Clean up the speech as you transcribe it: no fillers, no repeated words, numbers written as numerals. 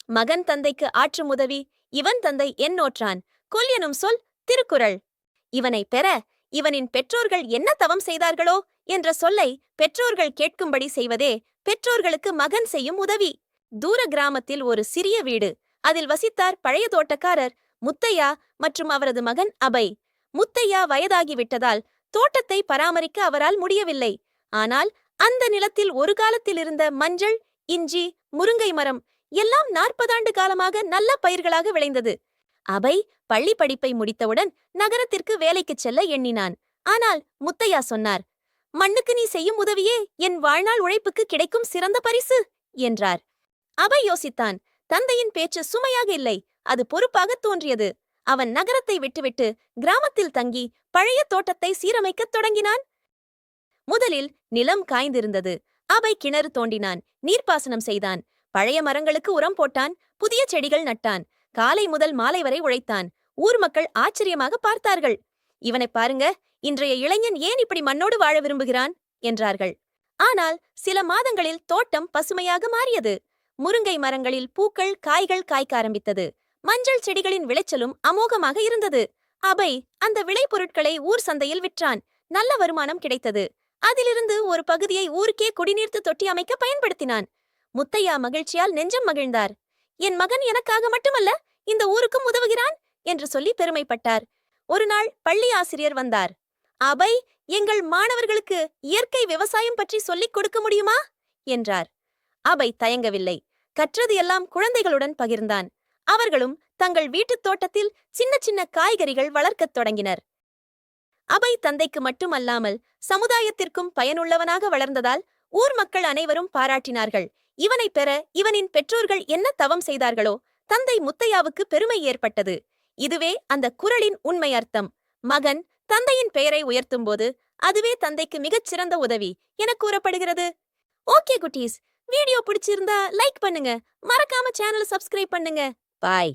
மகன் தந்தைக்கு ஆற்றும் உதவி, இவன் தந்தை என்னோற்றான், கொல் எனும் சொல் திருக்குறள். இவனைப் பெற இவனின் பெற்றோர்கள் என்ன தவம் செய்தார்களோ என்ற சொல்லை பெற்றோர்கள் கேட்கும்படி செய்வதே பெற்றோர்களுக்கு மகன் செய்யும் உதவி. தூர கிராமத்தில் ஒரு சிறிய வீடு. அதில் வசித்தார் பழைய தோட்டக்காரர் முத்தையா மற்றும் அவரது மகன் அபய். முத்தையா வயதாகிவிட்டதால் தோட்டத்தை பராமரிக்க அவரால் முடியவில்லை. ஆனால் அந்த நிலத்தில் ஒரு காலத்தில் இருந்த மஞ்சள், இஞ்சி, முருங்கை மரம் எல்லாம் 40 ஆண்டு காலமாக நல்ல பயிர்களாக விளைந்தது. அபய் பள்ளி படிப்பை முடித்தவுடன் நகரத்திற்கு வேலைக்குச் செல்ல எண்ணினான். ஆனால் முத்தையா சொன்னார், மண்ணுக்கு நீ செய்யும் உதவியே என் வாழ்நாள் உழைப்புக்கு கிடைக்கும் சிறந்த பரிசு என்றார். அபய் யோசித்தான். தந்தையின் பேச்சு சுமையாக இல்லை, அது பொறுப்பாக தோன்றியது. அவன் நகரத்தை விட்டுவிட்டு கிராமத்தில் தங்கி பழைய தோட்டத்தை சீரமைக்கத் தொடங்கினான். முதலில் நிலம் காய்ந்திருந்தது. அபய் கிணறு தோண்டினான், நீர்ப்பாசனம் செய்தான், பழைய மரங்களுக்கு உரம் போட்டான், புதிய செடிகள் நட்டான். காலை முதல் மாலை வரை உழைத்தான். ஊர் மக்கள் ஆச்சரியமாக பார்த்தார்கள். இவனை பாருங்க, இன்றைய இளைஞன் ஏன் இப்படி மண்ணோடு வாழ விரும்புகிறான் என்றார்கள். ஆனால் சில மாதங்களில் தோட்டம் பசுமையாக மாறியது. முருங்கை மரங்களில் பூக்கள், காய்கள் காய்க்க ஆரம்பித்தது. மஞ்சள் செடிகளின் விளைச்சலும் அமோகமாக இருந்தது. அபய் அந்த விளைபொருட்களை ஊர் சந்தையில் விற்றான். நல்ல வருமானம் கிடைத்தது. அதிலிருந்து ஒரு பகுதியை ஊருக்கே குடிநீர்த்து தொட்டி அமைக்க பயன்படுத்தினான். முத்தையா மகிழ்ச்சியால் நெஞ்சம் மகிழ்ந்தார். என் மகன் எனக்காக மட்டுமல்ல, இந்த ஊருக்கும் உதவுகிறான் என்று சொல்லி பெருமைப்பட்டார். ஒரு நாள் பள்ளி ஆசிரியர் வந்தார். அபய், எங்கள் மாணவர்களுக்கு இயற்கை விவசாயம் பற்றி சொல்லிக் கொடுக்க முடியுமா என்றார். அபய் தயங்கவில்லை. கற்றது எல்லாம் குழந்தைகளுடன் பகிர்ந்தான். அவர்களும் தங்கள் வீட்டுத் தோட்டத்தில் சின்ன சின்ன காய்கறிகள் வளர்க்கத் தொடங்கினர். அபய் தந்தைக்கு மட்டுமல்லாமல் சமுதாயத்திற்கும் பயனுள்ளவனாக வளர்ந்ததால் ஊர் மக்கள் அனைவரும் பாராட்டினார்கள். இவனைப் பெற இவனின் பெற்றோர்கள் என்ன தவம் செய்தார்களோ தந்தை முத்தையாவுக்கு பெருமை ஏற்பட்டது. இதுவே அந்த குறளின் உண்மை அர்த்தம். மகன் தந்தையின் பெயரை உயர்த்தும்போது அதுவே தந்தைக்கு மிகச் சிறந்த உதவி என கூறப்படுகிறது. ஓகே குட்டீஸ், வீடியோ பிடிச்சிருந்தா லைக் பண்ணுங்க, மறக்காம சேனலை சப்ஸ்கிரைப் பண்ணுங்க. பாய்.